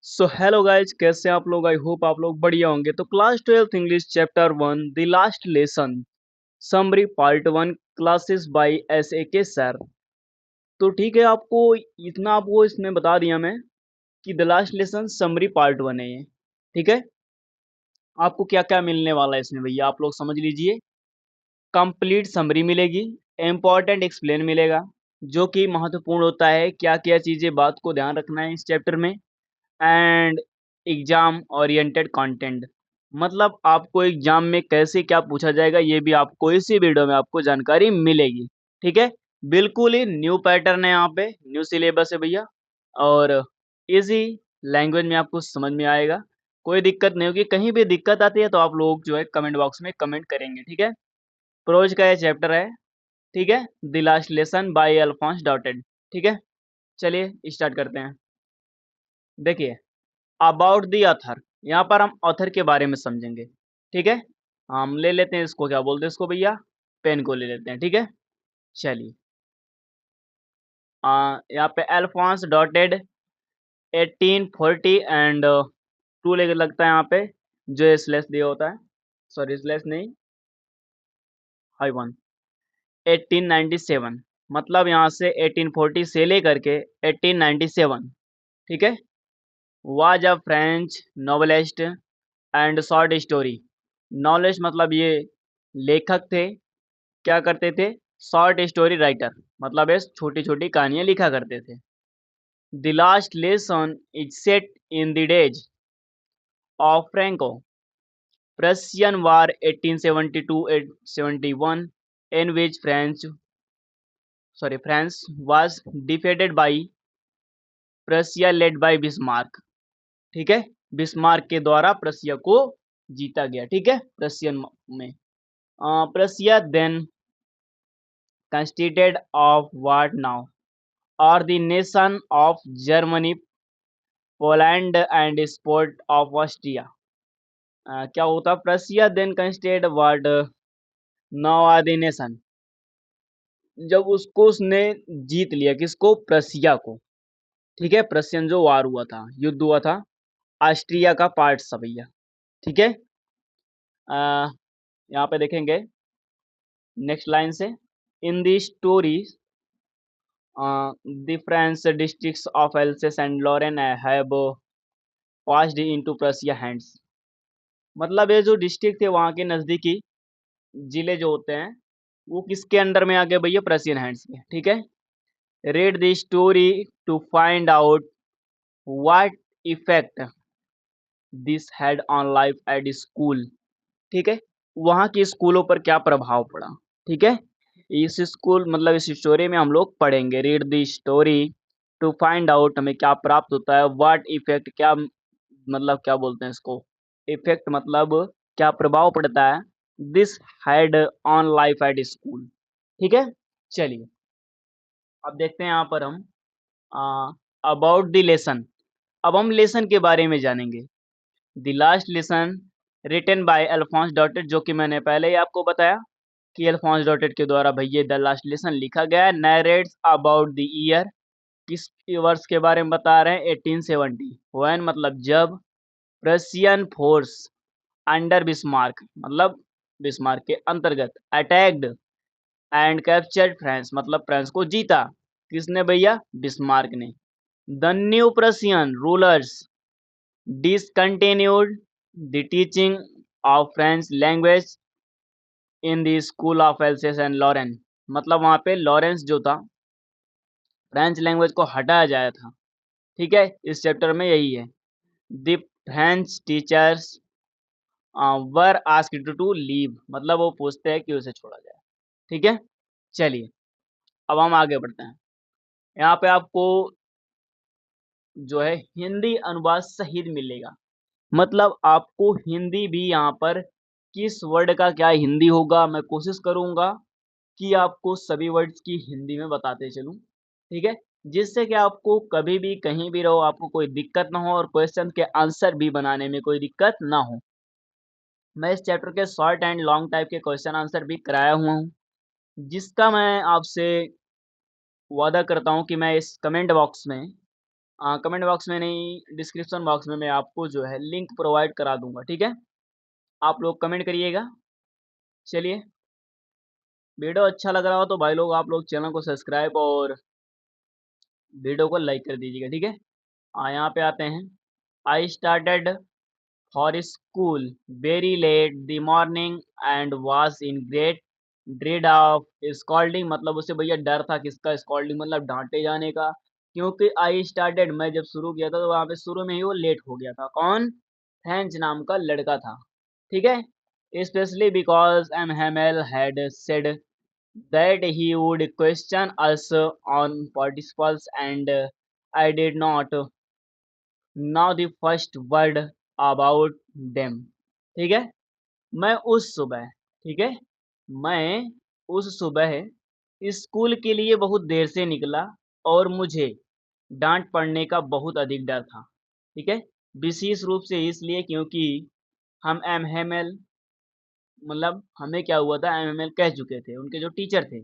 So hello guys, कैसे हैं आप लोग। आई होप आप लोग बढ़िया होंगे। तो class 12th English chapter 1 the last lesson summary part 1 classes by S A के सर। तो ठीक है, आपको इतना आपको इसमें बता दिया मैं कि the last lesson summary part 1 है ये। ठीक है, आपको क्या क्या मिलने वाला है इसमें भैया, आप लोग समझ लीजिए। कंप्लीट समरी मिलेगी, इम्पॉर्टेंट एक्सप्लेन मिलेगा, जो कि महत्वपूर्ण होता है, क्या क्या चीज़ें बात को ध्यान रखना है इस चैप्टर में। एंड एग्जाम ओरिएंटेड कंटेंट, मतलब आपको एग्जाम में कैसे क्या पूछा जाएगा ये भी आपको इसी वीडियो में आपको जानकारी मिलेगी। ठीक है, बिल्कुल ही न्यू पैटर्न है, यहाँ पे न्यू सिलेबस है भैया, और इजी लैंग्वेज में आपको समझ में आएगा। कोई दिक्कत नहीं होगी, कहीं भी दिक्कत आती है तो आप लोग जो है कमेंट बॉक्स में कमेंट करेंगे। ठीक है, प्रोज का ये चैप्टर है। ठीक है, the last lesson by Alphonse Daudet. ठीक है, चलिए स्टार्ट करते हैं। देखिए, अबाउट दी ऑथर, यहाँ पर हम ऑथर के बारे में समझेंगे। ठीक है, हम ले लेते हैं इसको, क्या बोलते हैं इसको भैया, पेन को ले लेते हैं। ठीक है, चलिए। यहाँ पे अल्फोंस डॉटेड 1840 एंड टू लेकर लगता है यहाँ पे, जो स्लैश दिया होता है, सॉरी स्लैश नहीं, हाइफन 1897, मतलब यहाँ से 1840 से लेकर के 1897। ठीक है, was a French novelist and short story. Knowledge मतलब ये लेखक थे, क्या करते थे, शॉर्ट स्टोरी राइटर, मतलब ये छोटी छोटी कहानियां लिखा करते थे। The last lesson is set in the days of Franco Prussian war 1872-71, in which France was defeated by Prussia led by Bismarck. ठीक है, बिस्मार्क के द्वारा प्रशिया को जीता गया। ठीक है, प्रशियन में Prussia then consisted of what now are the nation of Germany, Poland and sport of Austria। क्या होता, Prussia then consisted what now are the nation, जब उसको उसने जीत लिया, किसको, प्रशिया को। ठीक है, प्रशियन जो वार हुआ था, युद्ध हुआ था, ऑस्ट्रिया का पार्ट था भैया। ठीक है, यहाँ पे देखेंगे नेक्स्ट लाइन से, इन दी story the French districts of Alsace and Lorraine have passed into Prussia hands। मतलब ये जो डिस्ट्रिक्ट थे वहाँ के नज़दीकी जिले जो होते हैं, वो किसके अंडर में आ गए भैया, प्रशियन हैंड्स में। ठीक है, read the story to find out what effect this had on life at school. ठीक है, वहाँ की स्कूलों पर क्या प्रभाव पड़ा। ठीक है, इस स्कूल मतलब इस स्टोरी में हम लोग पढ़ेंगे। Read the story to find out, हमें क्या प्राप्त होता है, व्हाट इफेक्ट, क्या मतलब क्या बोलते हैं इसको, इफेक्ट मतलब क्या प्रभाव पड़ता है, this had on life at school. ठीक है, चलिए अब देखते हैं यहाँ पर हम अबाउट द लेसन। अब हम लेसन के बारे में जानेंगे। The last lesson written by Alphonse Daudet, जो कि मैंने पहले ही आपको बताया कि अल्फोंस डॉटेड के द्वारा भैया द लास्ट लेसन लिखा गया है। नरेट्स अबाउट द ईयर, किस वर्ष के बारे में बता रहे हैं, 1870, व्हेन मतलब जब प्रशियन फोर्स अंडर बिस्मार्क, मतलब बिस्मार्क के अंतर्गत, अटैक्ड एंड कैप्चर्ड फ्रांस, मतलब फ्रांस को जीता, किसने भैया, बिस्मार्क ने। The new Prussian rulers discontinued the teaching of French language in the school of Alsace and Lorraine। मतलब वहाँ पे लॉरेंस जो था, फ्रेंच लैंग्वेज को हटाया जाया था। ठीक है, इस चैप्टर में यही है। The French teachers were asked to leave, मतलब वो पूछते हैं कि उसे छोड़ा जाए। ठीक है, चलिए अब हम आगे बढ़ते हैं। यहाँ पे आपको जो है हिंदी अनुवाद सहित मिलेगा, मतलब आपको हिंदी भी यहाँ पर किस वर्ड का क्या हिंदी होगा, मैं कोशिश करूंगा कि आपको सभी वर्ड्स की हिंदी में बताते चलूं। ठीक है, जिससे कि आपको कभी भी कहीं भी रहो आपको कोई दिक्कत ना हो, और क्वेश्चन के आंसर भी बनाने में कोई दिक्कत ना हो। मैं इस चैप्टर के शॉर्ट एंड लॉन्ग टाइप के क्वेश्चन आंसर भी कराया हुआ हूँ, जिसका मैं आपसे वादा करता हूँ कि मैं इस कमेंट बॉक्स में कमेंट बॉक्स में नहीं, डिस्क्रिप्शन बॉक्स में मैं आपको जो है लिंक प्रोवाइड करा दूंगा, ठीक है। आप लोग कमेंट करिएगा। चलिए, वीडियो अच्छा लग रहा हो तो भाई लोग आप लोग चैनल को सब्सक्राइब और वीडियो को लाइक कर दीजिएगा, ठीक है। यहाँ पे आते हैं। I started for school very let the morning and was in great dread of scolding, मतलब उसे भैया डर था किसका, स्कॉल्डिंग मतलब डांटे जाने का। क्योंकि आई स्टार्टेड, मैं जब शुरू किया था तो वहाँ पे शुरू में ही वो लेट हो गया था। कौन? फ्रेंच नाम का लड़का था, ठीक है। Specially because M Hamel had said that he would question us on participles and I did not know the first word about them, ठीक है। मैं उस सुबह, ठीक है, मैं उस सुबह स्कूल के लिए बहुत देर से निकला और मुझे डांट पड़ने का बहुत अधिक डर था, ठीक है। विशेष रूप से इसलिए क्योंकि हम एमएमएल, मतलब हमें क्या हुआ था, एमएमएल कह चुके थे, उनके जो टीचर थे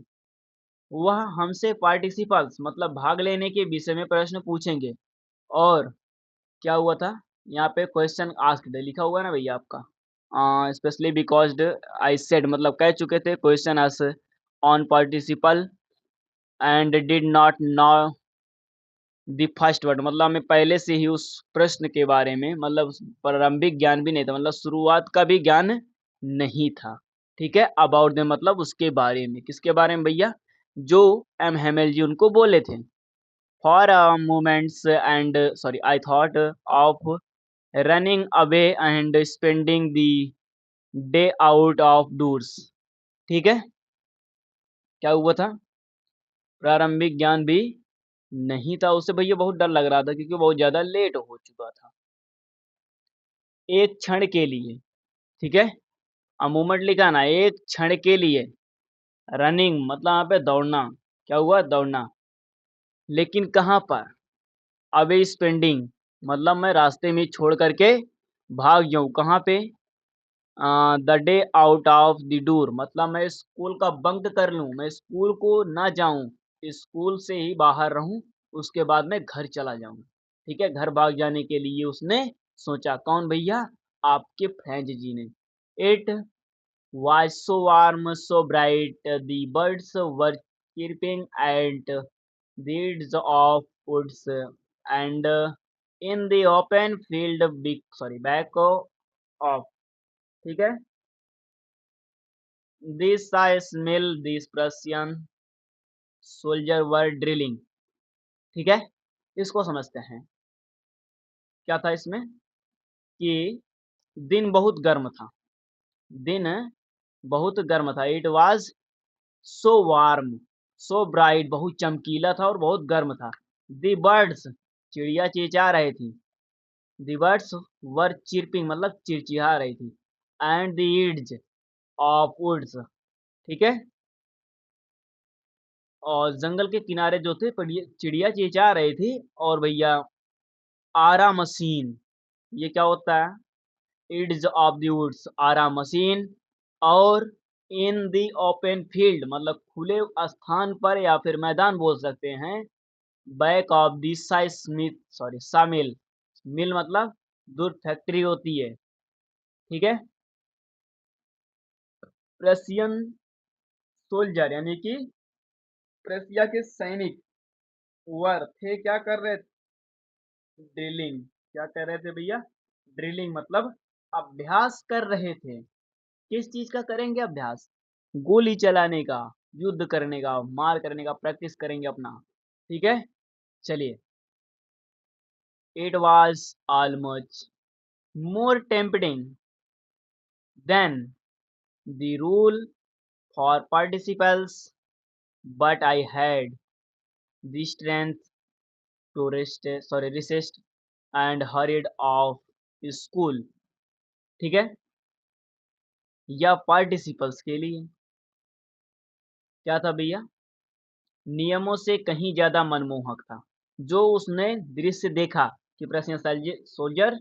वह हमसे पार्टिसिपल्स मतलब भाग लेने के विषय में प्रश्न पूछेंगे। और क्या हुआ था, यहाँ पे क्वेश्चन आस्क्ड लिखा हुआ है ना भैया आपका, स्पेशली बिकॉज आई सेड मतलब कह चुके थे question us on participle and did not know the first word, मतलब हमें पहले से ही उस प्रश्न के बारे में मतलब प्रारंभिक ज्ञान भी नहीं था, मतलब शुरुआत का भी ज्ञान नहीं था, ठीक है। अबाउट द मतलब उसके बारे में, किसके बारे में भैया, जो एम हेमल जी उनको बोले थे। For moments and sorry I thought of running away and spending the day out of doors, ठीक है। क्या हुआ था, प्रारंभिक ज्ञान भी नहीं था उसे भैया, बहुत डर लग रहा था क्योंकि बहुत ज्यादा लेट हो चुका था। एक क्षण के लिए, ठीक है, मोमेंट लिखा ना, एक क्षण के लिए रनिंग मतलब यहाँ पे दौड़ना, क्या हुआ, दौड़ना, लेकिन कहाँ पर, अवे स्पेंडिंग मतलब मैं रास्ते में छोड़ करके भाग जाऊँ, कहाँ पे, the day out of the door मतलब मैं स्कूल का बंक कर लूँ, मैं स्कूल को ना जाऊँ, स्कूल से ही बाहर रहूँ, उसके बाद मैं घर चला जाऊँ, ठीक है। घर भाग जाने के लिए उसने सोचा, कौन भैया, आपके फ्रेंच जी ने। It was so warm, so bright, the birds were chirping at the edge of woods, and in the open field big sorry back of, ठीक है। This I smell these Prussian soldier were drilling, ठीक है। इसको समझते हैं, क्या था इसमें कि दिन बहुत गर्म था, दिन बहुत गर्म था। It was so warm, so bright बहुत चमकीला था और बहुत गर्म था। दी बर्ड्स चिड़िया चेंचा रही थी, दी बर्ड्स वर चिरपिंग मतलब चिड़चिड़ा रही थी, and the edge of woods, ठीक है। और जंगल के किनारे जो थे चिड़िया चेंचा रही थी। और भैया आरा मशीन, ये क्या होता है, ईड्स ऑफ द वुड्स आरा मशीन। और इन दी ओपन फील्ड मतलब खुले स्थान पर या फिर मैदान बोल सकते हैं, back of the Smith sorry सामिल, मिल मतलब दूध फैक्ट्री होती है, ठीक है। प्रशियन सोल्जर यानी कि प्रशिया के सैनिक वर थे, क्या कर रहे थे, ड्रिलिंग, क्या कर रहे थे भैया, ड्रिलिंग मतलब अभ्यास कर रहे थे। किस चीज का करेंगे अभ्यास, गोली चलाने का, युद्ध करने का, मार करने का प्रैक्टिस करेंगे अपना, ठीक है। चलिए, it was almost more tempting than the rule for participants, but I had the strength to resist and hurried off school, ठीक है। या पार्टिसिपल्स के लिए क्या था भैया, नियमों से कहीं ज्यादा मनमोहक था। जो उसने दृश्य देखा कि प्रश्न सोल्जर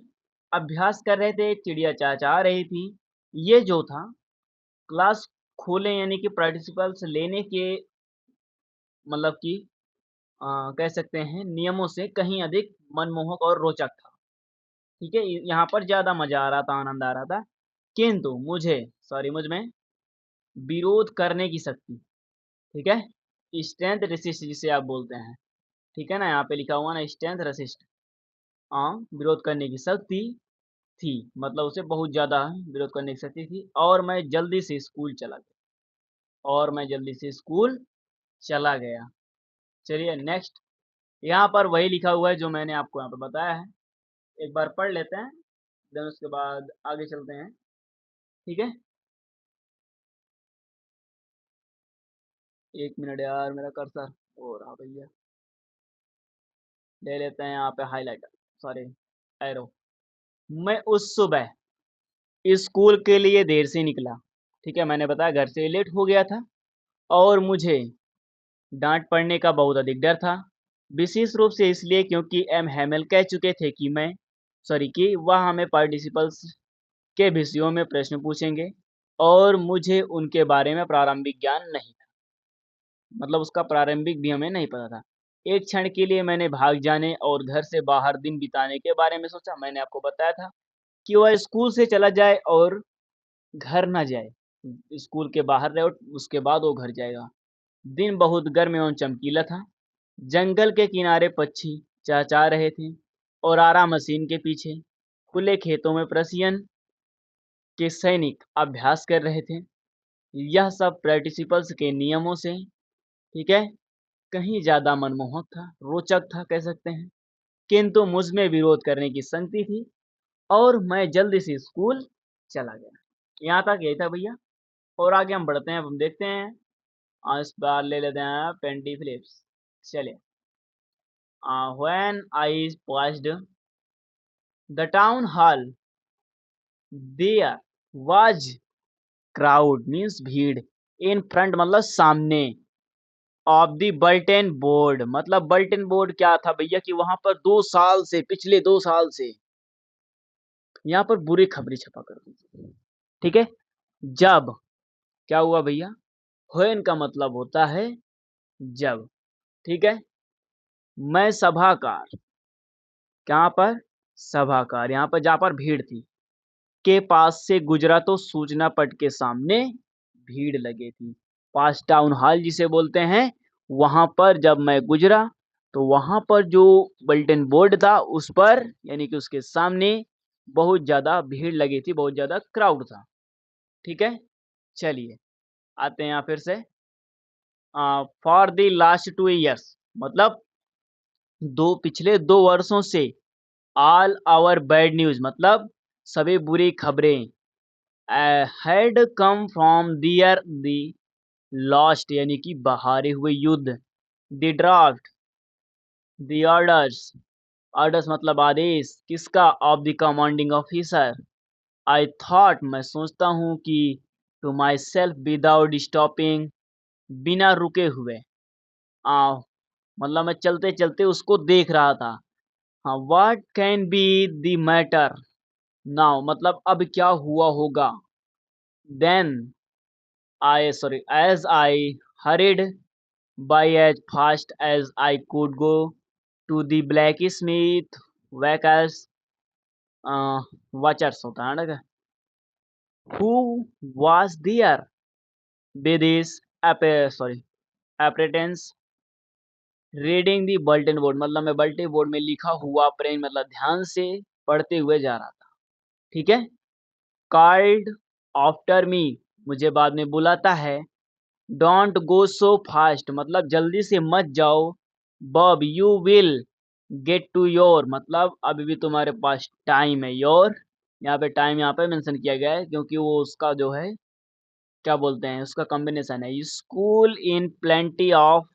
अभ्यास कर रहे थे, चिड़िया चहचहा रही थी, ये जो था क्लास खोले यानी कि पार्टिसिपल्स लेने के मतलब कि कह सकते हैं नियमों से कहीं अधिक मनमोहक और रोचक था। ठीक है? यहाँ पर ज़्यादा मज़ा आ रहा था, आनंद आ रहा था। किंतु मुझ में विरोध करने की शक्ति, ठीक है? स्ट्रेंथ रेसिस्ट जिसे आप बोलते हैं, ठीक है ना? यहाँ पे लिखा हुआ ना स्ट्रेंथ रेसिस्ट, विरोध करने की शक्ति थी, मतलब उसे बहुत ज़्यादा विरोध करने की शक्ति थी और मैं जल्दी से स्कूल चला गया। चलिए नेक्स्ट, यहाँ पर वही लिखा हुआ है जो मैंने आपको यहाँ पे बताया है। एक बार पढ़ लेते हैं, देन उसके बाद आगे चलते हैं, ठीक है? 1 मिनट यार, मेरा कर्सर हो रहा भैया। ले लेते हैं यहाँ पे हाइलाइटर, सॉरी एरो। मैं उस सुबह स्कूल के लिए देर से निकला, ठीक है? मैंने बताया घर से लेट हो गया था और मुझे डाँट पड़ने का बहुत अधिक डर था। विशेष रूप से इसलिए क्योंकि एम हैमेल कह चुके थे कि वह हमें पार्टिसिपल्स के विषयों में प्रश्न पूछेंगे और मुझे उनके बारे में प्रारंभिक ज्ञान नहीं था। मतलब उसका प्रारंभिक भी हमें नहीं पता था। एक क्षण के लिए मैंने भाग जाने और घर से बाहर दिन बिताने के बारे में सोचा। मैंने आपको बताया था कि वह स्कूल से चला जाए और घर ना जाए। स्कूल के बाहर रहे और उसके बाद वो घर जाएगा। दिन बहुत गर्म एवं चमकीला था। जंगल के किनारे पक्षी चहचहा रहे थे और आरा मशीन के पीछे खुले खेतों में प्रशियन के सैनिक अभ्यास कर रहे थे। यह सब पार्टिसिपल्स के नियमों से, ठीक है, कहीं ज़्यादा मनमोहक था, रोचक था कह सकते हैं। किंतु मुझ में विरोध करने की शक्ति थी और मैं जल्दी से स्कूल चला गया। यहाँ तक यही था भैया, और आगे हम बढ़ते हैं, अब हम देखते हैं। इस बार ले लेते हैं पेंटी फिलिप्स। चलिए, when I passed the town hall, there was crowd means भीड़, in front मतलब सामने, ऑफ द बल्टन बोर्ड, मतलब बल्टन बोर्ड क्या था भैया कि वहां पर 2 साल से, पिछले 2 साल से यहाँ पर बुरी खबरें छपा करती थी। ठीक है? जब क्या हुआ भैया, व्हेन का मतलब होता है जब, ठीक है? मैं सभागार, कहाँ पर, सभागार, यहाँ पर जहाँ पर भीड़ थी के पास से गुजरा तो सूचना पट के सामने भीड़ लगी थी। पास टाउन हॉल जिसे बोलते हैं, वहां पर जब मैं गुजरा तो वहां पर जो बुलेटिन बोर्ड था उस पर यानी कि उसके सामने बहुत ज्यादा भीड़ लगी थी, बहुत ज्यादा क्राउड था। ठीक है, चलिए आते हैं यहाँ फिर से। फॉर द लास्ट 2 इयर्स मतलब पिछले 2 वर्षों से, ऑल आवर बैड न्यूज मतलब सभी बुरी खबरें had come from there the lost यानी कि बहारे हुए युद्ध, the draft, the orders, orders मतलब आदेश किसका, of the commanding officer. I thought मैं सोचता हूँ कि to myself without stopping, बिना रुके हुए, आ, मतलब मैं चलते चलते उसको देख रहा था। हाँ, what can be the matter now मतलब अब क्या हुआ होगा। Then as I hurried by as fast as I could go to the blacksmith workers, watchers होता है ना, who was there with his apparatus reading the bulletin board, मतलब मैं bulletin board में लिखा हुआ प्रेम मतलब ध्यान से पढ़ते हुए जा रहा था। ठीक है, called after me मुझे बाद में बुलाता है, डोंट गो सो फास्ट मतलब जल्दी से मत जाओ, Bob you will get to your मतलब अभी भी तुम्हारे पास टाइम है, योर यहाँ पे टाइम यहाँ पे मेंशन किया गया है क्योंकि वो उसका जो है क्या बोलते हैं उसका कॉम्बिनेशन है, school in plenty of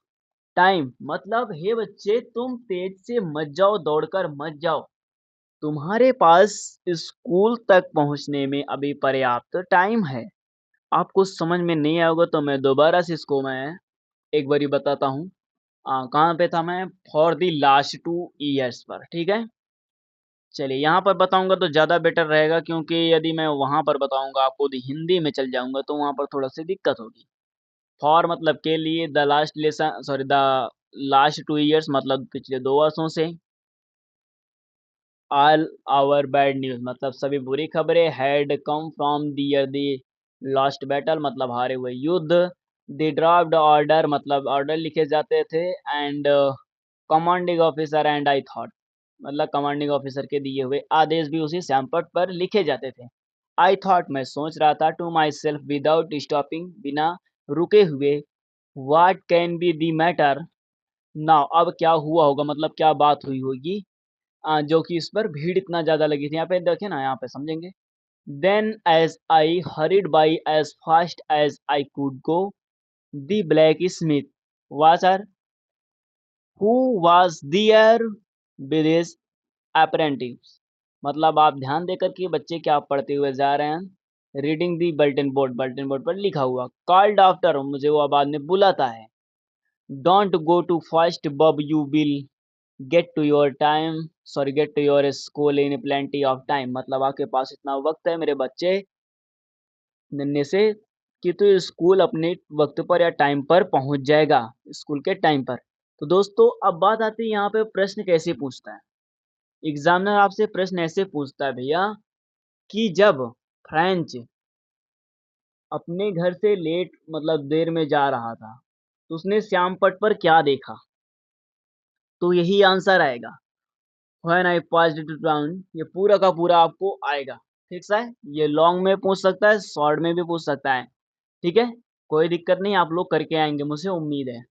time मतलब हे बच्चे तुम तेज से मत जाओ, दौड़कर मत जाओ, तुम्हारे पास स्कूल तक पहुंचने में अभी पर्याप्त टाइम है। आपको समझ में नहीं आएगा तो मैं दोबारा से इसको मैं एक बारी बताता हूँ। कहाँ पे था मैं, फॉर द लास्ट 2 इयर्स पर। ठीक है, चलिए यहाँ पर बताऊंगा तो ज़्यादा बेटर रहेगा क्योंकि यदि मैं वहाँ पर बताऊंगा आपको तो हिंदी में चल जाऊंगा तो वहाँ पर थोड़ा सी दिक्कत होगी। फॉर मतलब के लिए, the last lesson, sorry the last 2 years मतलब पिछले 2 वर्षों से। ऑल आवर बैड न्यूज़ मतलब सभी बुरी खबरें had come from the last battle मतलब हारे हुए युद्ध। द ड्राफ्ट ऑर्डर मतलब ऑर्डर लिखे जाते थे and commanding officer and I thought मतलब कमांडिंग ऑफिसर के दिए हुए आदेश भी उसी सैमपट पर लिखे जाते थे। आई थॉट मैं सोच रहा था to myself without stopping बिना रुके हुए what can be the matter now अब क्या हुआ होगा मतलब क्या बात हुई होगी जो कि इस पर भीड़ इतना ज़्यादा लगी थी। यहाँ पे देखें ना, यहाँ पे समझेंगे। Then as I hurried by as fast as I could go the blacksmith Wachter who was there with his apprentice मतलब आप ध्यान देकर कि बच्चे क्या पढ़ते हुए जा रहे हैं। रीडिंग दी बल्टन बोर्ड पर लिखा हुआ कॉल्ड आफ्टर मुझे वो बाद में बुलाता है। Don't go too first bub you will get to your school in plenty of time मतलब आपके पास इतना वक्त है मेरे बच्चे नन्हे से कि तू स्कूल अपने वक्त पर या टाइम पर पहुंच जाएगा स्कूल के टाइम पर। तो दोस्तों अब बात आती है यहाँ पे प्रश्न कैसे पूछता है। एग्जामिनर आपसे प्रश्न ऐसे पूछता है भैया कि जब फ्रेंच अपने घर से लेट मतलब देर में जा रहा था तो उसने श्यामपट पर क्या देखा। तो यही आंसर आएगा when I passed it down. ये पूरा का पूरा आपको आएगा। ठीक है, ये लॉन्ग में पूछ सकता है शॉर्ट में भी पूछ सकता है। ठीक है, कोई दिक्कत नहीं, आप लोग करके आएंगे मुझे उम्मीद है।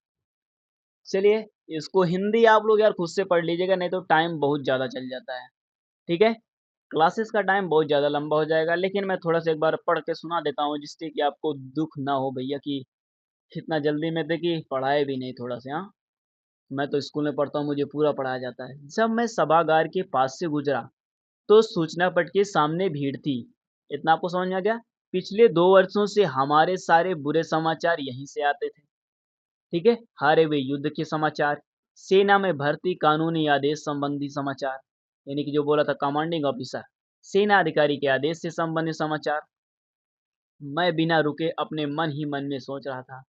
चलिए इसको हिंदी आप लोग यार खुद से पढ़ लीजिएगा नहीं तो टाइम बहुत ज़्यादा चल जाता है। ठीक है, क्लासेस का टाइम बहुत ज़्यादा लंबा हो जाएगा लेकिन मैं थोड़ा सा एक बार पढ़ के सुना देता हूँ जिससे कि आपको दुख ना हो भैया कि इतना जल्दी में थे कि पढ़ाए भी नहीं थोड़ा से। हाँ, मैं तो स्कूल में पढ़ता हूँ मुझे पूरा पढ़ाया जाता है। जब मैं सभागार के पास से गुजरा तो सूचना पट के सामने भीड़ थी। इतना आपको समझ में आ गया। पिछले 2 वर्षों से हमारे सारे बुरे समाचार यहीं से आते थे। ठीक है, हारे हुए युद्ध के समाचार, सेना में भर्ती कानूनी आदेश संबंधी समाचार यानी कि जो बोला था कमांडिंग ऑफिसर, सेना अधिकारी के आदेश से संबंधित समाचार। मैं बिना रुके अपने मन ही मन में सोच रहा था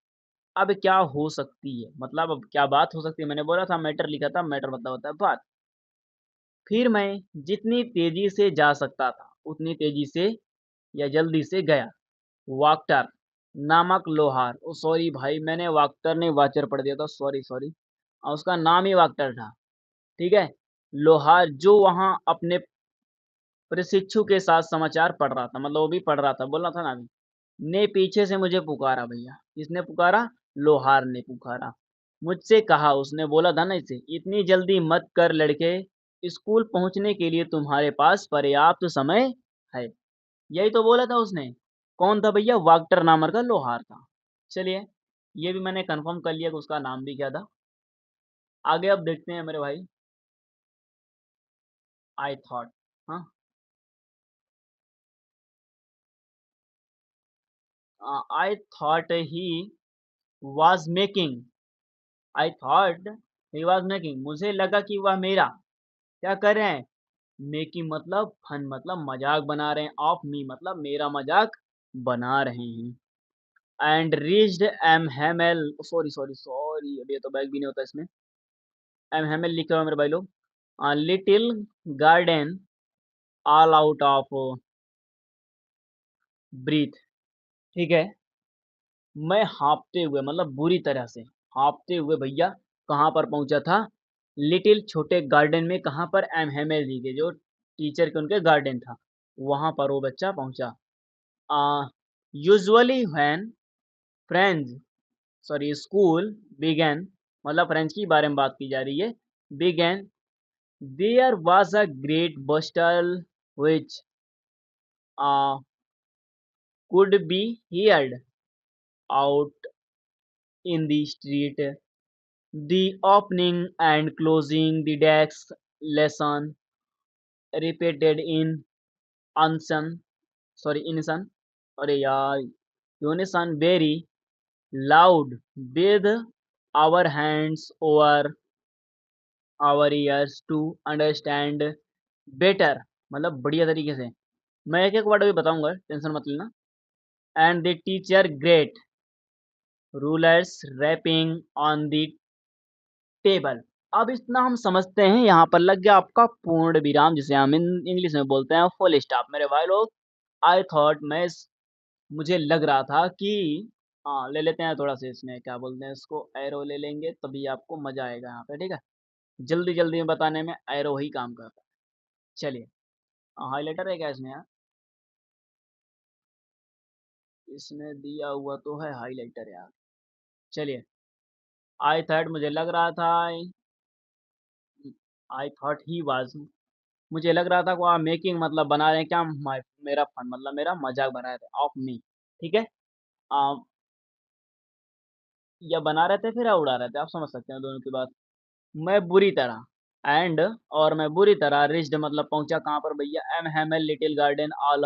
अब क्या हो सकती है मतलब अब क्या बात हो सकती है। मैंने बोला था मैटर लिखा था, मैटर मतलब होता है बात। फिर मैं जितनी तेजी से जा सकता था उतनी तेजी से या जल्दी से गया। वाक्टर नामक लोहार, ओ सॉरी भाई मैंने वाक्टर नहीं वाचर पढ़ दिया था, सॉरी सॉरी। उसका नाम ही वाक्टर था। ठीक है, लोहार जो वहाँ अपने प्रशिक्षु के साथ समाचार पढ़ रहा था मतलब वो भी पढ़ रहा था, बोलना था ना अभी। ने पीछे से मुझे पुकारा भैया। किसने पुकारा? लोहार ने पुकारा। मुझसे कहा, उसने बोला था ना इसे, इतनी जल्दी मत कर लड़के, स्कूल पहुंचने के लिए तुम्हारे पास पर्याप्त समय है। यही तो बोला था उसने। कौन था भैया? वाक्टर नामर का लोहार था। चलिए ये भी मैंने कंफर्म कर लिया कि उसका नाम भी क्या था। आगे अब देखते हैं मेरे भाई। आई थॉट, हाँ, I thought he was making, I thought he was making मुझे लगा कि वह मेरा क्या कर रहे हैं। मेकिंग मतलब फन मतलब मजाक बना रहे हैं, ऑफ मी मतलब मेरा मजाक बना रहे हैं। And reached M Hamel, sorry sorry sorry अब ये तो बैग भी नहीं होता इसमें। एम हेमल लिखे हुए मेरे भाई लोग। Little garden all out of breathe. ठीक है, मैं हाँफते हुए मतलब बुरी तरह से हाँफते हुए भैया कहाँ पर पहुंचा था। लिटिल छोटे गार्डन में, कहाँ पर? एम हेमल जी के जो टीचर के उनके गार्डन था वहां पर वो बच्चा पहुंचा। Usually when friends sorry school began मतलब फ्रेंच के बारे में बात की जा रही है। Began there was a great bustle which could be heard out in the street. The opening and closing the decks lesson repeated in unison unison अरे यार unison very loud with our hands over our ears to understand better मतलब बढ़िया तरीके से। मैं एक एक word अभी बताऊंगा, टेंशन मत लेना। And the teacher great rulers rapping on the table. अब इतना हम समझते हैं, यहाँ पर लग गया आपका पूर्ण विराम, जिसे हम इंग्लिश में बोलते हैं फुल स्टॉप। मेरे भाई लोग, आई थॉट मुझे लग रहा था कि ले लेते हैं थोड़ा सा, इसमें क्या बोलते हैं इसको, एरो ले लेंगे, तभी आपको मजा आएगा यहाँ पे, ठीक है। जल्दी जल्दी में बताने में एरो ही काम करता है। चलिए, हाईलाइटर है क्या इसमें यार? इसमें दिया हुआ तो है हाईलाइटर यार। चलिए, आई थॉट मुझे लग रहा था, आई थॉट ही वाज, मुझे लग रहा था को आप मेकिंग मतलब बना रहे हैं क्या, मेरा फन मतलब मेरा मजाक बना रहे थे ऑफ मी, ठीक है। आ, या बना रहे थे फिर या उड़ा रहे थे, आप समझ सकते हैं दोनों की बात। मैं बुरी तरह, एंड, और मैं बुरी तरह रिच्ड मतलब पहुंचा कहाँ पर भैया, M Hamel little garden all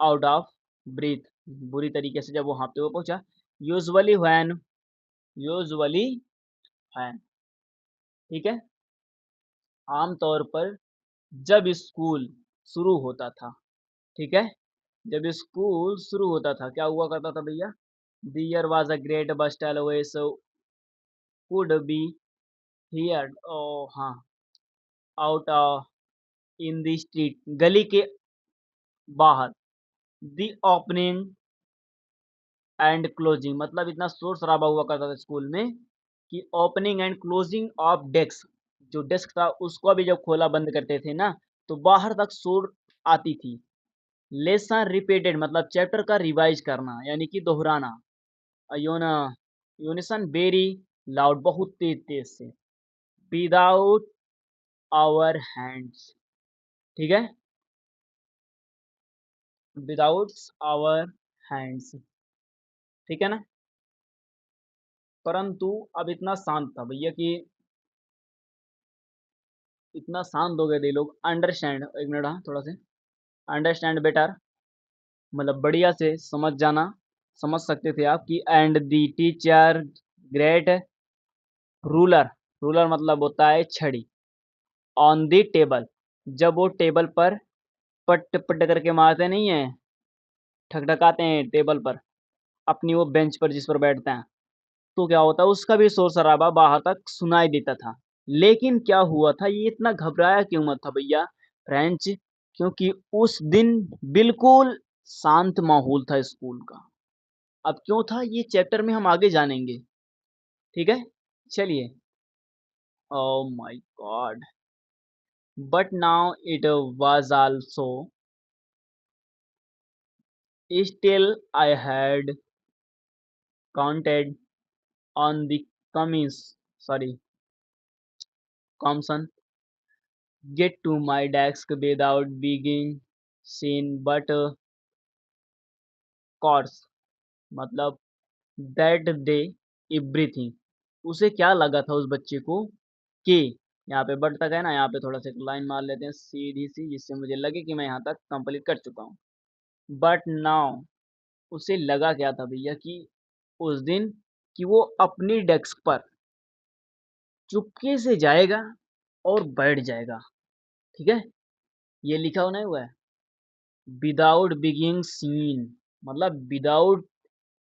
out of breath, बुरी तरीके से जब वहां पे वो पहुंचा। यूजुअली व्हेन, यूजुअली व्हेन, ठीक है, आमतौर पर जब स्कूल शुरू होता था, ठीक है, जब स्कूल शुरू होता था क्या हुआ करता था भैया, the year was a great but always could be heard, oh हाँ, out in the street, गली के बाहर, the opening एंड क्लोजिंग, मतलब इतना शोर शराबा हुआ करता था स्कूल में कि opening and closing of desk, जो डेस्क था उसको अभी जब खोला बंद करते थे ना, तो बाहर तक शोर आती थी। लेसन रिपीटेड मतलब चैप्टर का रिवाइज करना, यानी कि दोहराना। योना, यूनिसन वेरी लाउड, बहुत तेज तेज से। विदाउट आवर हैंड्स, ठीक है, विदाउट आवर हैंड्स, ठीक है ना। परंतु अब इतना शांत था भैया कि इतना शांत हो गए थे लोग, अंडरस्टैंड, एक मिनट, हाँ थोड़ा से, अंडरस्टैंड बेटर मतलब बढ़िया से समझ जाना, समझ सकते थे आप कि and the teacher great ruler, ruler मतलब होता है छड़ी, ऑन दी टेबल, जब वो टेबल पर पट पट करके मारते नहीं है, ठकठकाते हैं टेबल पर, अपनी वो बेंच पर जिस पर बैठते हैं, तो क्या होता है उसका भी शोर शराबा बाहर तक सुनाई देता था। लेकिन क्या हुआ था, ये इतना घबराया क्यों मत था भैया फ्रेंच, क्योंकि उस दिन बिल्कुल शांत माहौल था स्कूल का। अब क्यों था ये चैप्टर में हम आगे जानेंगे, ठीक है। चलिए, oh my God, but now it was also still I had counted on the commis, sorry, Compson, get to my desk without being seen, but course, मतलब that day everything, उसे क्या लगा था उस बच्चे को कि, यहाँ पे बट तक है ना, यहाँ पे थोड़ा सा एक लाइन मार लेते हैं सीधी सी, जिससे मुझे लगे कि मैं यहाँ तक कंप्लीट कर चुका हूँ। बट नाउ, उसे लगा क्या था भैया कि उस दिन कि वो अपनी डेस्क पर चुपके से जाएगा और बैठ जाएगा, ठीक है। ये लिखा होना हुआ है विदाउट बिगिंग सीन, मतलब विदाउट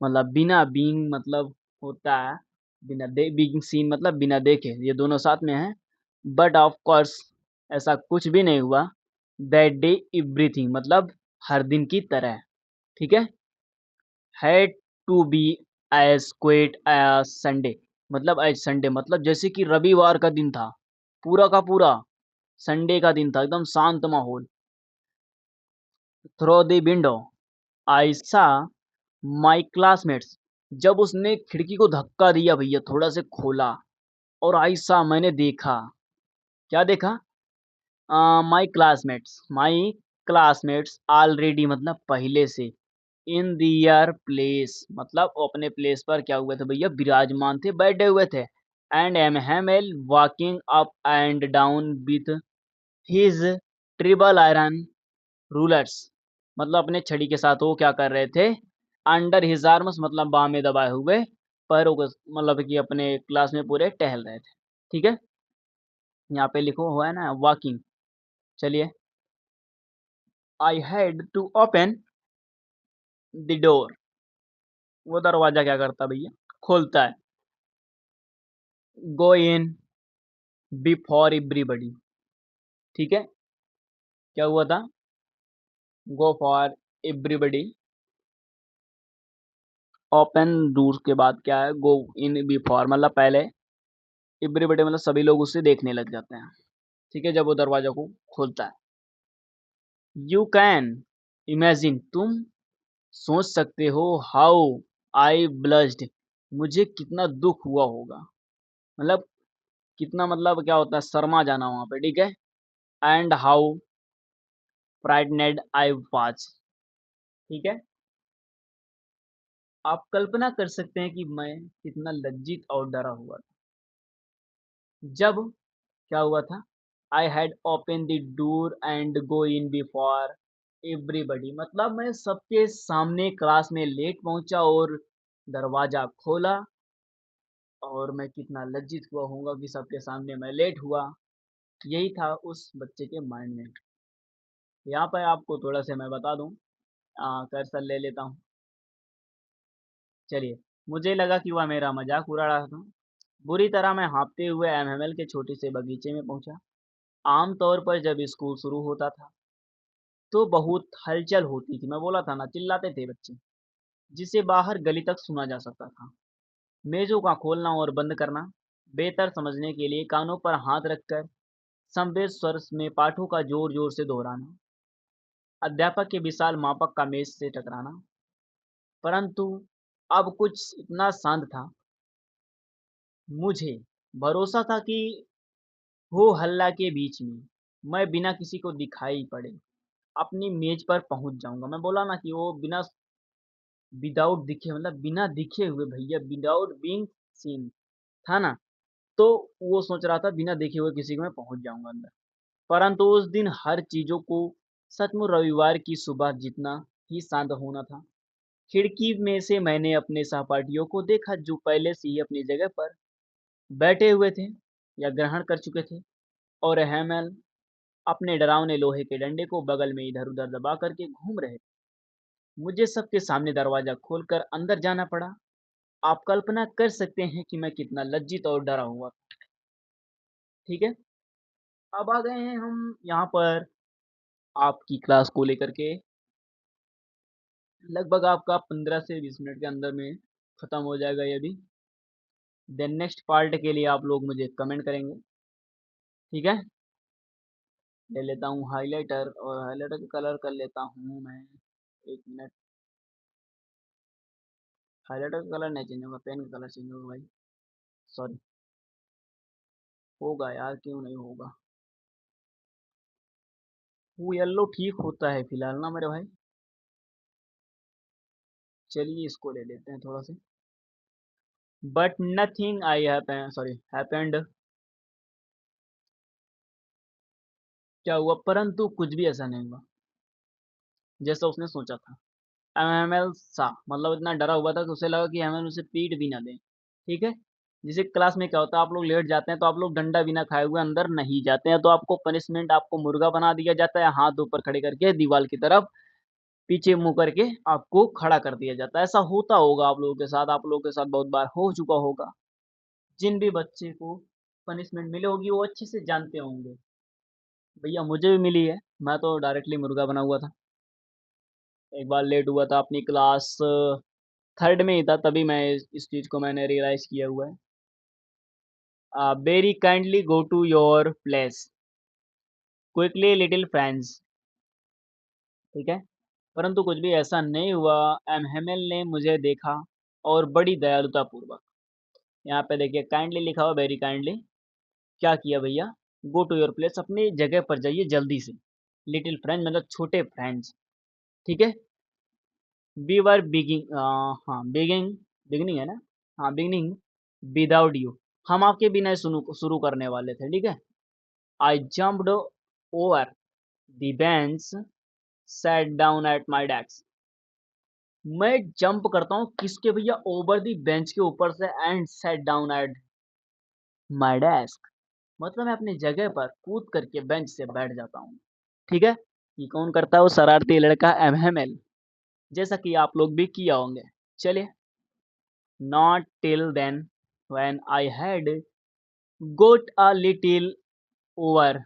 मतलब बिना बीइंग मतलब होता है, बिना दे बिगिंग सीन मतलब बिना देखे, ये दोनों साथ में है। बट ऑफ कोर्स ऐसा कुछ भी नहीं हुआ, दैट डे एवरीथिंग मतलब हर दिन की तरह, ठीक है। Had to be as quiet as Sunday, मतलब एज संडे मतलब जैसे कि रविवार का दिन था, पूरा का पूरा संडे का दिन था, एकदम शांत माहौल। थ्रो द विंडो आई सा माई क्लासमेट्स, जब उसने खिड़की को धक्का दिया भैया, थोड़ा से खोला, और आई सा मैंने देखा, क्या देखा, माई क्लासमेट्स ऑलरेडी मतलब पहले से, इन दियर प्लेस मतलब वो अपने प्लेस पर क्या हुए थे भैया, विराजमान थे, बैठे हुए थे। And M Hamel walking up and down with his terrible iron rulers, मतलब अपने छड़ी के साथ वो क्या कर रहे थे, अंडर हिज आर्म्स मतलब बाह में दबाए हुए पैरों को, मतलब कि अपने क्लास में पूरे टहल रहे थे, ठीक है। यहाँ पे लिखो हुआ है ना वॉकिंग। चलिए, I had to open the door, वो दरवाजा क्या करता भैया, खोलता है। Go in before everybody. ठीक है, क्या हुआ था? Go for everybody, open doors के बाद क्या है? गो इन बिफोर मतलब पहले, एवरीबडी मतलब सभी लोग उसे देखने लग जाते हैं। ठीक है, जब वो दरवाजा को खोलता है। यू कैन इमेजिन, तुम सोच सकते हो, हाउ आई ब्लश्ड, मुझे कितना दुख हुआ होगा। मतलब कितना, मतलब क्या होता है, शर्मा जाना वहां पे। ठीक है, एंड हाउ फ्राइटनेड आई वाज। ठीक है, आप कल्पना कर सकते हैं कि मैं कितना लज्जित और डरा हुआ था जब क्या हुआ था? I had open the door and go in before everybody, मतलब मैं सबके सामने क्लास में लेट पहुंचा और दरवाजा खोला, और मैं कितना लज्जित हुआ होऊंगा कि सबके सामने मैं लेट हुआ। यही था उस बच्चे के माइंड में। यहाँ पर आपको थोड़ा सा मैं बता दूं, कर्सर ले लेता हूँ। चलिए, मुझे लगा कि वह मेरा मजाक उड़ा रहा था। बुरी तरह मैं हाँफते हुए एमएमएल के छोटे से बगीचे में पहुंचा। आमतौर पर जब स्कूल शुरू होता था तो बहुत हलचल होती थी। मैं बोला था ना, चिल्लाते थे बच्चे, जिसे बाहर गली तक सुना जा सकता था। मेजों का खोलना और बंद करना, बेहतर समझने के लिए कानों पर हाथ रखकर संवेद स्वर में पाठों का जोर जोर से दोहराना, अध्यापक के विशाल मापक का मेज से टकराना। परंतु अब कुछ इतना शांत था, मुझे भरोसा था कि हो हल्ला के बीच में मैं बिना किसी को दिखाई पड़े अपनी मेज पर पहुंच जाऊंगा। मैं बोला ना कि वो बिना, विदाउट दिखे, मतलब बिना दिखे हुए भैया, विदाउट बीइंग सीन था ना। तो वो सोच रहा था बिना देखे हुए किसी को मैं पहुंच जाऊंगा अंदर। परंतु उस दिन हर चीजों को सचमुच रविवार की सुबह जितना ही शांत होना था। खिड़की में से मैंने अपने सहपाठियों को देखा जो पहले से ही अपनी जगह पर बैठे हुए थे या ग्रहण कर चुके थे, और हेमल अपने डरावने लोहे के डंडे को बगल में इधर उधर दबा करके घूम रहे। मुझे सबके सामने दरवाजा खोलकर अंदर जाना पड़ा। आप कल्पना कर सकते हैं कि मैं कितना लज्जित और डरा हुआ। ठीक है, अब आ गए हैं हम यहाँ पर आपकी क्लास को लेकर के। लगभग आपका 15 से 20 मिनट के अंदर में ख़त्म हो जाएगा ये भी। देन नेक्स्ट पार्ट के लिए आप लोग मुझे कमेंट करेंगे। ठीक है, ले लेता हूँ हाइलाइटर, और हाइलाइटर का कलर कर लेता हूँ मैं। एक मिनट, हाइलाइटर का कलर नहीं चेंज होगा, पेन का कलर चेंज होगा भाई। सॉरी, होगा यार, क्यों नहीं होगा। वो येलो ठीक होता है फिलहाल ना मेरे भाई। चलिए इसको ले लेते हैं थोड़ा सा। But nothing I happen, sorry happened, क्या हुआ? परंतु कुछ भी ऐसा नहीं हुआ जैसा उसने सोचा था। एमएमएल सा मतलब इतना डरा हुआ था कि उसे लगा कि एमएमएल उसे पीट भी ना दे। ठीक है, जैसे क्लास में क्या होता है, आप लोग लेट जाते हैं तो आप लोग डंडा बिना खाए हुए अंदर नहीं जाते हैं, तो आपको पनिशमेंट, आपको मुर्गा बना दिया जाता है, हाथ ऊपर खड़े करके दीवार की तरफ पीछे मुंह करके आपको खड़ा कर दिया जाता है। ऐसा होता होगा आप लोगों के साथ, आप लोगों के साथ बहुत बार हो चुका होगा। जिन भी बच्चे को पनिशमेंट मिली होगी वो अच्छे से जानते होंगे। भैया मुझे भी मिली है, मैं तो डायरेक्टली मुर्गा बना हुआ था। एक बार लेट हुआ था अपनी क्लास थर्ड में ही था, तभी मैं इस चीज़ को मैंने रियलाइज़ किया हुआ है। Very kindly go to your place quickly little friends. ठीक है, परंतु कुछ भी ऐसा नहीं हुआ। एमहेमल ने मुझे देखा और बड़ी दयालुता पूर्वक, यहाँ पे देखिए काइंडली लिखा हुआ, वेरी काइंडली, क्या किया भैया? गो टू योर प्लेस, अपनी जगह पर जाइए जल्दी से। लिटिल फ्रेंड मतलब छोटे फ्रेंड्स। ठीक है, वी वर बिगिंग, हाँ बिगिंग, बिगनिंग है ना, हाँ बिगनिंग विदाउट यू, हम आपके बिना शुरू शुरू करने वाले थे। ठीक है, आई jumped over the bench, sat down at my desk. मैं जंप करता हूँ किसके भैया? ओवर द बेंच के ऊपर से, and sat down at my desk, मतलब मैं अपनी जगह पर कूद करके बेंच से बैठ जाता हूँ। ठीक है, ये कौन करता है? वो शरारती लड़का एमएमएल, जैसा कि आप लोग भी किया होंगे। चलिए, not till then when I had got a little over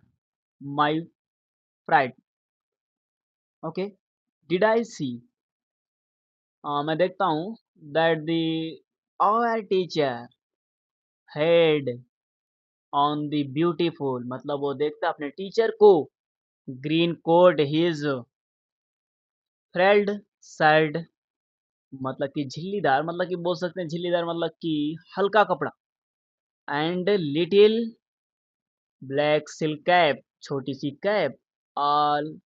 my fright. Okay, did I see? मैं देखता हूँ that the our teacher had on the beautiful, मतलब वो देखता अपने टीचर को ग्रीन कोट his फ्रेल्ड शर्ट, मतलब कि झिल्लीदार, मतलब कि बोल सकते हैं झिल्लीदार मतलब कि हल्का कपड़ा, and little black silk cap, छोटी सी cap, all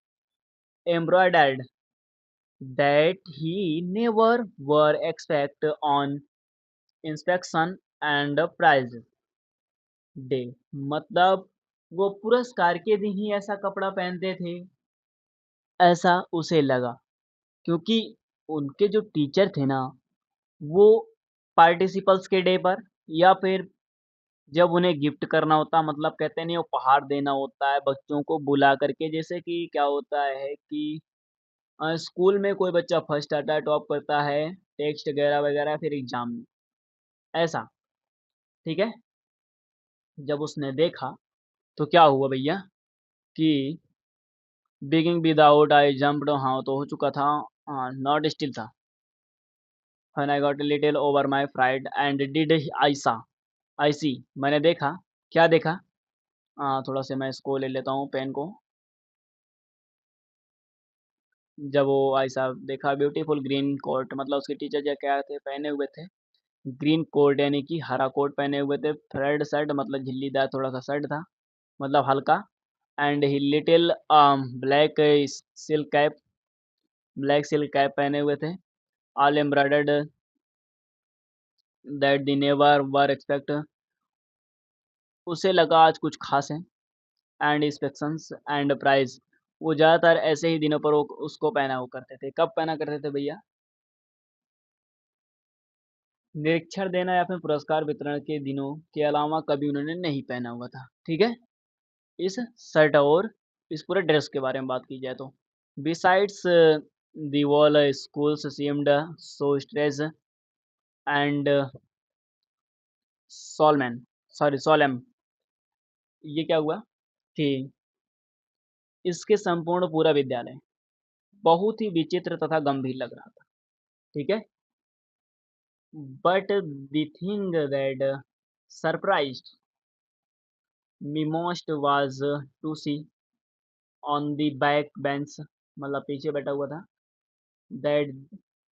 embroidered, that he never were expect on inspection and prize day, मतलब वो पुरस्कार के दिन ही ऐसा कपड़ा पहनते थे, ऐसा उसे लगा, क्योंकि उनके जो टीचर थे ना, वो पार्टिसिपल्स के डे पर या फिर जब उन्हें गिफ्ट करना होता, मतलब कहते नहीं उपहार देना होता है बच्चों को बुला करके, जैसे कि क्या होता है कि स्कूल में कोई बच्चा फर्स्ट आता है, टॉप करता है टेक्स्ट वगैरह वगैरह, फिर एग्जाम में ऐसा, ठीक है। जब उसने देखा तो क्या हुआ भैया कि बिगिंग विदाउट आई जंप्ड, हाँ तो हो चुका था, हाँ नॉट स्टिल था, when I got little over my fried and did I सा, आई सी, मैंने देखा, क्या देखा, थोड़ा से मैं इसको ले लेता हूँ पेन को, जब वो आई सा देखा ब्यूटीफुल ग्रीन कोट, मतलब उसके टीचर जो क्या थे पहने हुए थे, ग्रीन कोट यानी कि हरा कोट पहने हुए थे, थ्रेड शर्ट मतलब झिल्लीदार थोड़ा सा शर्ट था, मतलब हल्का, and he little black silk cap, black silk cap पहने हुए थे, all embroidered that the never were expect, उसे लगा आज कुछ खास है, एंड इंस्पेक्शंस एंड प्राइज, वो ज़्यादातर ऐसे ही दिनों पर वो उसको पहना हुआ करते थे, कब पहना करते थे भैया, निरीक्षण देना या फिर पुरस्कार वितरण के दिनों के अलावा कभी उन्होंने नहीं पहना हुआ था, ठीक है। इस शर्ट और इस पूरे ड्रेस के बारे में बात की जाए तो, besides the whole school seemed so strange and solemn, sorry solemn, ये क्या हुआ कि इसके संपूर्ण पूरा विद्यालय बहुत ही विचित्र तथा गंभीर लग रहा था, ठीक है। But the thing that surprised me most was to see on the back bench, मतलब पीछे बैठा हुआ था, दैट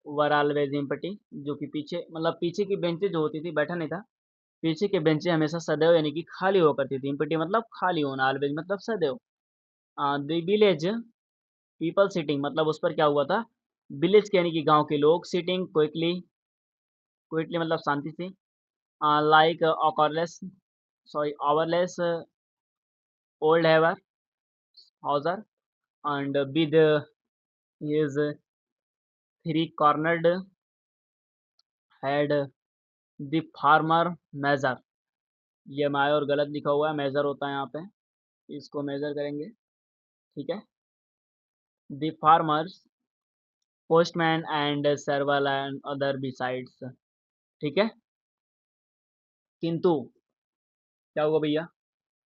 वर ऑलवेज एम्प्टी, जो कि पीछे मतलब पीछे की बेंचें जो होती थी, बैठा नहीं था, पीछे की बेंचें हमेशा सदैव यानी कि खाली हुआ करती थी, एम्प्टी मतलब खाली होना, ऑलवेज मतलब सदैव, द विलेज पीपल सिटिंग, मतलब उस पर क्या हुआ था, विलेज के यानी कि गांव के लोग, सिटिंग क्विकली, क्विकली मतलब शांति से, लाइक ऑकरलेस, सॉरी आवरलेस ओल्ड हैवर Hauser, and with his three cornered hat the former mayor, ये माया और गलत लिखा हुआ है, मेजर होता है यहाँ पे, इसको मेजर करेंगे, ठीक है। The farmers postman and सर्वल and other besides, ठीक है। किंतु क्या हुआ भैया,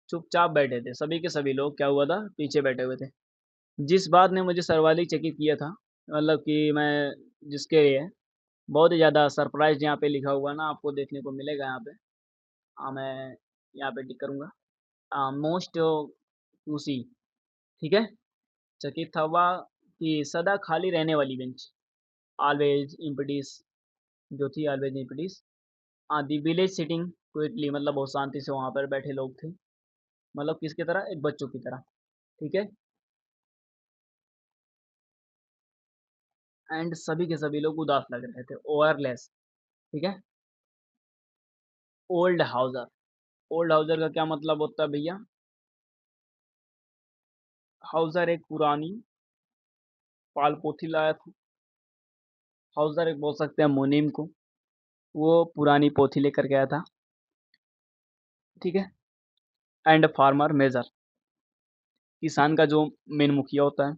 चुपचाप बैठे थे सभी के सभी लोग, क्या हुआ था, पीछे बैठे हुए थे। जिस बात ने मुझे सर्वाधिक चकित किया था, मतलब कि मैं जिसके लिए बहुत ही ज़्यादा सरप्राइज यहाँ पे लिखा हुआ ना आपको देखने को मिलेगा यहाँ पे, मैं यहाँ पे टिक करूँगा, मोस्ट टू सी, ठीक है। चकित था वह कि सदा खाली रहने वाली बेंच, ऑलवेज इम्पटीज, जो थी always empties, the village sitting quickly, मतलब बहुत शांति से वहाँ पर बैठे लोग थे, मतलब किसकी तरह, एक बच्चों की तरह, ठीक है। एंड सभी के सभी लोग उदास लग रहे थे, ओवरलेस, ठीक है। ओल्ड हाउसर, ओल्ड हाउसर का क्या मतलब होता है भैया, हाउसर एक पुरानी पाल पोथी लाया था, हाउसर एक बोल सकते हैं मुनीम को, वो पुरानी पोथी लेकर गया था, ठीक है। एंड फार्मर मेजर, किसान का जो मेन मुखिया होता है,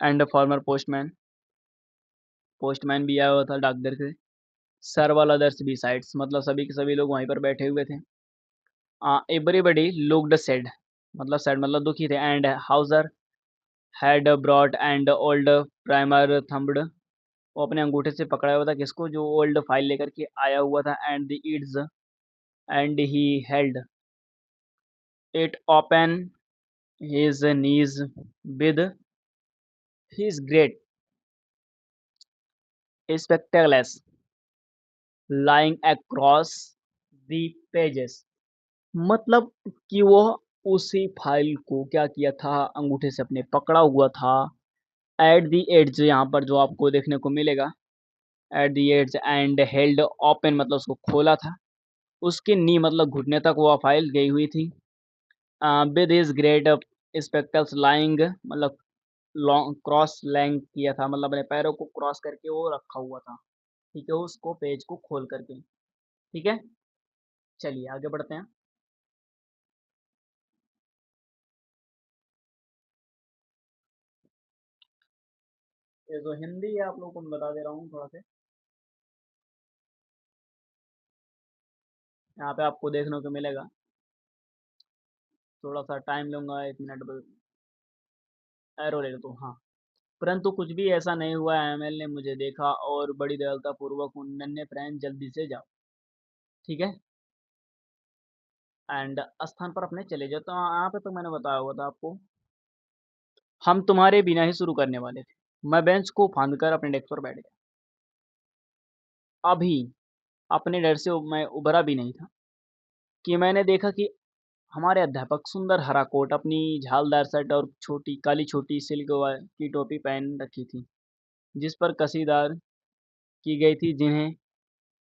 एंड फार्मर पोस्टमैन, पोस्टमैन भी आया हुआ था डाक घर से, सर्वल अदर्स बी साइड्स, मतलब सभी के सभी लोग वहीं पर बैठे हुए थे, एवरीबडी लुक्ड सैड, मतलब सैड मतलब दुखी थे, and Hauser had brought and old primer thumbed, वो अपने अंगूठे से पकड़ा हुआ था किसको, जो ओल्ड फाइल लेकर के आया हुआ था, and the edges and he held it open his knees with his great spectacles lying across the pages, मतलब कि वह उसी फाइल को क्या किया था, अंगूठे से अपने पकड़ा हुआ था, एट दी एड्ज, यहाँ पर जो आपको देखने को मिलेगा, at the edge and held open मतलब उसको खोला था, उसके नी मतलब घुटने तक वह फाइल गई हुई थी, with his great spectacles lying मतलब लॉन्ग क्रॉस लैंग किया था, मतलब अपने पैरों को क्रॉस करके वो रखा हुआ था, ठीक है, उसको पेज को खोल करके, ठीक है। चलिए आगे बढ़ते हैं। ये जो हिंदी है आप लोगों को मैं बता दे रहा हूँ थोड़ा सा, यहाँ पे आपको देखने को मिलेगा, थोड़ा सा टाइम लूंगा, 1 मिनट एरो ले लेता हूँ, हाँ। परंतु कुछ भी ऐसा नहीं हुआ, एमएल ने मुझे देखा और बड़ी दयालुता पूर्वक उन नन्हे फ्रेंड जल्दी से जाओ, ठीक है, एंड स्थान पर अपने चले जाओ, तो यहाँ पे तो मैंने बताया हुआ था आपको, हम तुम्हारे बिना ही शुरू करने वाले थे, मैं बेंच को फांद कर अपने डेस्क पर बैठ गया, अभी अपने डर से मैं उभरा भी नहीं था कि मैंने देखा कि हमारे अध्यापक सुंदर हरा कोट, अपनी झालदार शर्ट और छोटी काली छोटी सिल्क की टोपी पहन रखी थी, जिस पर कसीदार की गई थी, जिन्हें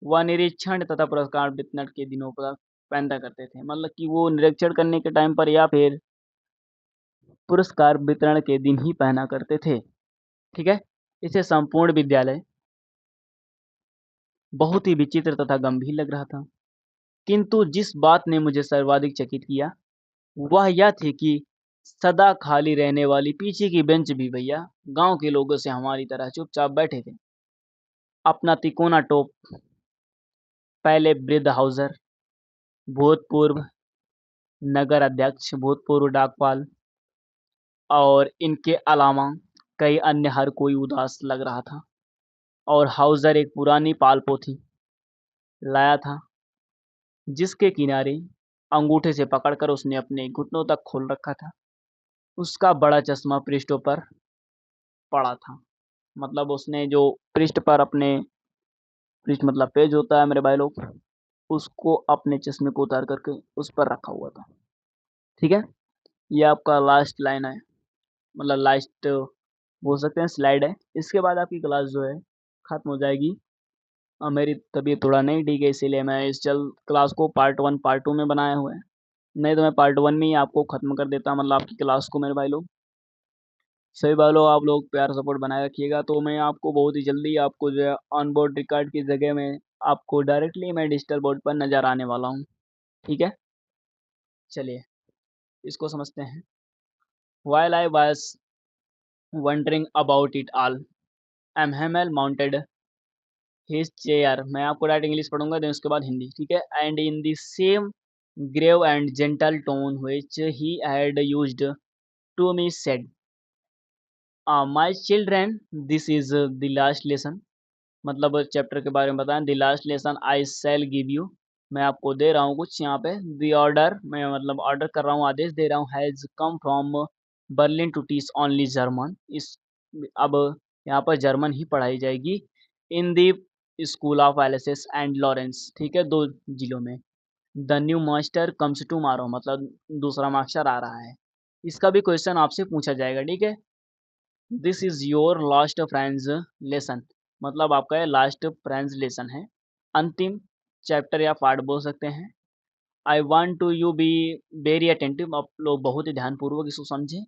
वह निरीक्षण तथा पुरस्कार वितरण के दिनों पर पहनता करते थे, मतलब कि वो निरीक्षण करने के टाइम पर या फिर पुरस्कार वितरण के दिन ही पहना करते थे, ठीक है। इसे संपूर्ण विद्यालय बहुत ही विचित्र तथा गंभीर लग रहा था, किंतु जिस बात ने मुझे सर्वाधिक चकित किया वह यह थी कि सदा खाली रहने वाली पीछे की बेंच भी भैया गांव के लोगों से हमारी तरह चुपचाप बैठे थे, अपना तिकोना टोप, पहले वृद्ध हाउसर, भूतपूर्व नगर अध्यक्ष, भूतपूर्व डाकपाल और इनके अलावा कई अन्य, हर कोई उदास लग रहा था, और हाउसर एक पुरानी पालपोथी लाया था, जिसके किनारे अंगूठे से पकड़कर उसने अपने घुटनों तक खोल रखा था, उसका बड़ा चश्मा पृष्ठों पर पड़ा था, मतलब उसने जो पृष्ठ पर अपने, पृष्ठ मतलब पेज होता है मेरे भाई लोग, उसको अपने चश्मे को उतार करके उस पर रखा हुआ था, ठीक है। ये आपका लास्ट लाइन है, मतलब लास्ट बोल सकते हैं स्लाइड है, इसके बाद आपकी क्लास जो है खत्म हो जाएगी। मेरी तबीयत थोड़ा नहीं ठीक है, इसीलिए मैं इस चल क्लास को पार्ट 1 पार्ट 2 में बनाया हुआ है, नहीं तो मैं पार्ट 1 में ही आपको खत्म कर देता, मतलब आपकी क्लास को मेरे भाई लोग। सभी भाई लोग, आप लोग प्यार सपोर्ट बनाए रखिएगा, तो मैं आपको बहुत ही जल्दी आपको जो है ऑन बोर्ड रिकॉर्ड की जगह में आपको डायरेक्टली मैं डिजिटल बोर्ड पर नज़र आने वाला हूँ, ठीक है। चलिए इसको समझते हैं। While I was wondering about it all, Hamel mounted his chair, मैं आपको डायरेक्ट इंग्लिश पढ़ूंगा देन उसके बाद हिंदी, ठीक है, and in the same grave and gentle tone which he had used to me said, my children, this is the last lesson, मतलब chapter के बारे में बताएं, the last lesson I shall give you, मैं आपको दे रहा हूँ कुछ यहाँ पे, द ऑर्डर मैं मतलब ऑर्डर कर रहा हूँ, आदेश दे रहा हूँ, has come from Berlin to teach only German, इस अब यहाँ पर जर्मन ही पढ़ाई जाएगी, in the school of Alsace and Lorraine, ठीक है, 2 जिलों में, the new master comes tomorrow, मतलब दूसरा मास्टर आ रहा है, इसका भी क्वेश्चन आपसे पूछा जाएगा, ठीक है। This is your last friends lesson, मतलब आपका ये लास्ट फ्रेंड्स लेसन है, अंतिम चैप्टर या पार्ट बोल सकते हैं। I want to you be very attentive, आप लोग बहुत ही ध्यानपूर्वक इसको समझें,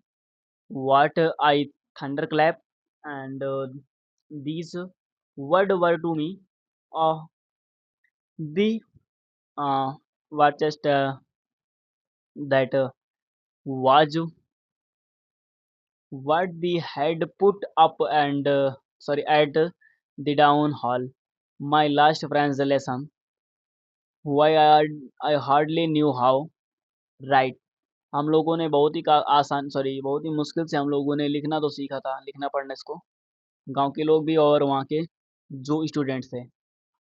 what I thunderclap and these word were to me the what just that was what we had put up and sorry at the down hall, my last friend's lesson, why I hardly knew how. Right. हम लोगों ने बहुत ही बहुत ही मुश्किल से हम लोगों ने लिखना तो सीखा था, लिखना पढ़ना इसको, गाँव के लोग भी और वहाँ के जो स्टूडेंट्स थे।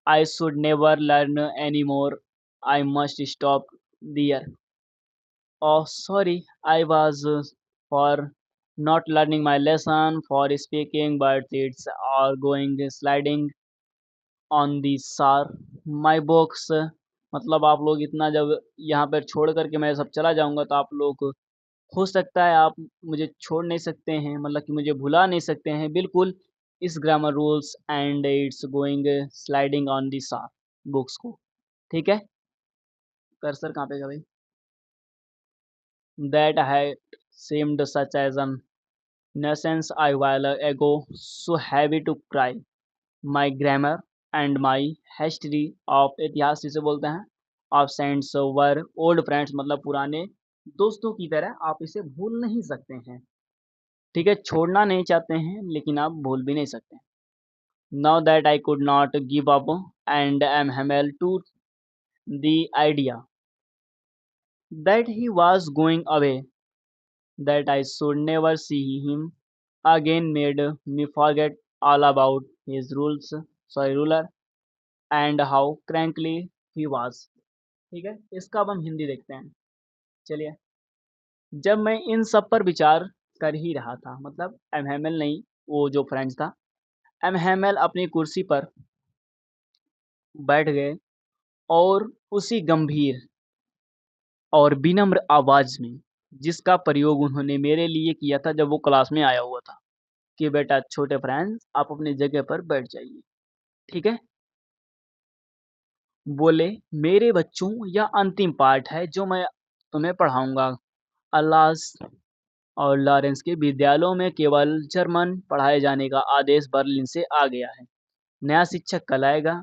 I should never learn any more, I must stop there. Oh sorry, I was for not learning my lesson for speaking but it's are going sliding on the Saar my books. मतलब आप लोग इतना जब यहाँ पर छोड़ कर के मैं सब चला जाऊँगा तो आप लोग, हो सकता है आप मुझे छोड़ नहीं सकते हैं, मतलब कि मुझे भुला नहीं सकते हैं बिल्कुल इस grammar rules and it's going sliding on दी सा बुक्स को। ठीक है, कर्सर कहाँ पे गया भाई? दैट है seemed such as an nuisance a while ago, so heavy to cry. My grammar and my history of इतिहास जिसे बोलते हैं of saints were old friends, मतलब पुराने दोस्तों की तरह आप इसे भूल नहीं सकते हैं। ठीक है, छोड़ना नहीं चाहते हैं लेकिन आप भूल भी नहीं सकते। Now that I could not give up and am humble to the idea that he was going away, that I should never see him again made me forget all about his ruler and how crankly he was। ठीक है, इसका अब हम हिंदी देखते हैं। चलिए, जब मैं इन सब पर विचार कर ही रहा था, मतलब एम हैमल नहीं, वो जो फ्रेंड्स था, एम हैमल अपनी कुर्सी पर बैठ गए और उसी गंभीर और विनम्र आवाज़ में जिसका प्रयोग उन्होंने मेरे लिए किया था जब वो क्लास में आया हुआ था, कि बेटा छोटे फ्रेंड्स आप अपनी जगह पर बैठ जाइए। ठीक है? बोले, मेरे बच्चों यह अंतिम पाठ है जो मैं तुम्हें पढ़ाऊँगा। अल्लास और लॉरेंस के विद्यालयों में केवल जर्मन पढ़ाए जाने का आदेश बर्लिन से आ गया है। नया शिक्षक कल आएगा।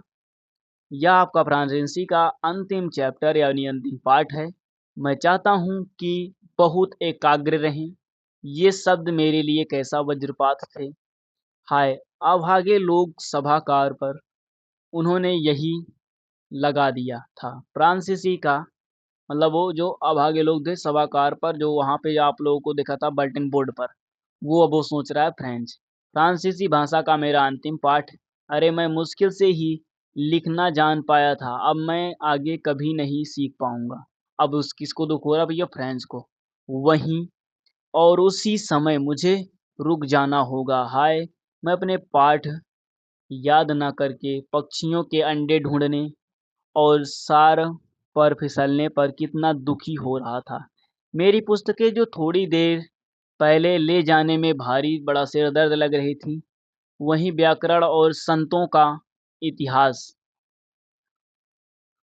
यह आपका फ्रांसीसी का अंतिम चैप्टर यानी अंतिम पाठ है। मैं चाहता हूँ कि बहुत एकाग्र रहें। ये शब्द मेरे लिए कैसा वज्रपात थे। हाय अभागे लोग सभागार पर उन्होंने यही लगा दिया था। फ्रांसीसी का मतलब वो जो अभागे लोग थे सभागार पर, जो वहाँ पे आप लोगों को देखा था बल्टन बोर्ड पर, वो अब वो सोच रहा है फ्रेंच। फ्रांसीसी भाषा का मेरा अंतिम पाठ। अरे मैं मुश्किल से ही लिखना जान पाया था, अब मैं आगे कभी नहीं सीख पाऊँगा। अब उस किसको दुःख हो रहा है भैया? फ्रेंच को। वहीं और उसी समय मुझे रुक जाना होगा। हाय! मैं अपने पाठ याद न करके पक्षियों के अंडे ढूँढने और सार पर फिसलने पर कितना दुखी हो रहा था। मेरी पुस्तकें जो थोड़ी देर पहले ले जाने में भारी बड़ा सिरदर्द लग रही थी, वहीं व्याकरण और संतों का इतिहास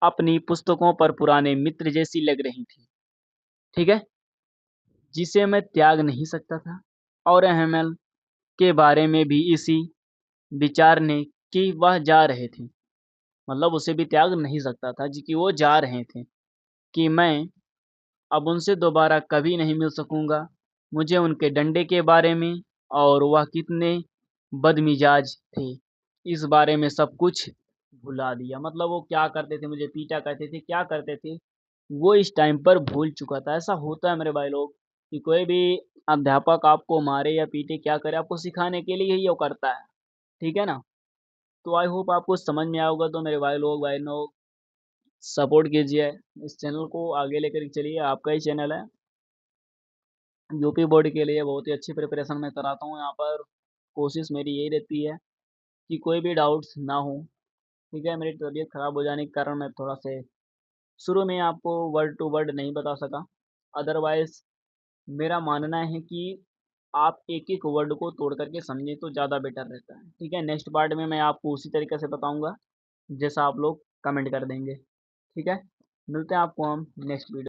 अपनी पुस्तकों पर पुराने मित्र जैसी लग रही थी। ठीक है? जिसे मैं त्याग नहीं सकता था। और एहमल के बारे में भी इसी विचार ने कि वह जा रहे थे, मतलब उसे भी त्याग नहीं सकता था जी, कि वो जा रहे थे, कि मैं अब उनसे दोबारा कभी नहीं मिल सकूँगा। मुझे उनके डंडे के बारे में और वह कितने बदमिजाज थे, इस बारे में सब कुछ भुला दिया। मतलब वो क्या करते थे, मुझे पीटा करते थे, क्या करते थे, वो इस टाइम पर भूल चुका था। ऐसा होता है मेरे भाई लोग, कि कोई भी अध्यापक आपको मारे या पीटे क्या करे, आपको सिखाने के लिए ही वो करता है। ठीक है ना? तो आई होप आपको समझ में आया होगा। तो मेरे भाई लोग सपोर्ट कीजिए, इस चैनल को आगे लेकर के चलिए। आपका ही चैनल है। यूपी बोर्ड के लिए बहुत ही अच्छी प्रिपरेशन मैं कराता हूँ यहाँ पर। कोशिश मेरी यही रहती है कि कोई भी डाउट्स ना हो। ठीक है? मेरी तबीयत ख़राब हो जाने के कारण मैं थोड़ा से शुरू में आपको वर्ड टू वर्ड नहीं बता सका। अदरवाइज़ मेरा मानना है कि आप एक-एक वर्ड को तोड़ कर के समझें तो ज़्यादा बेटर रहता है। ठीक है? नेक्स्ट पार्ट में मैं आपको उसी तरीके से बताऊँगा, जैसा आप लोग कमेंट कर देंगे। ठीक है? मिलते हैं आपको हम नेक्स्ट वीडियो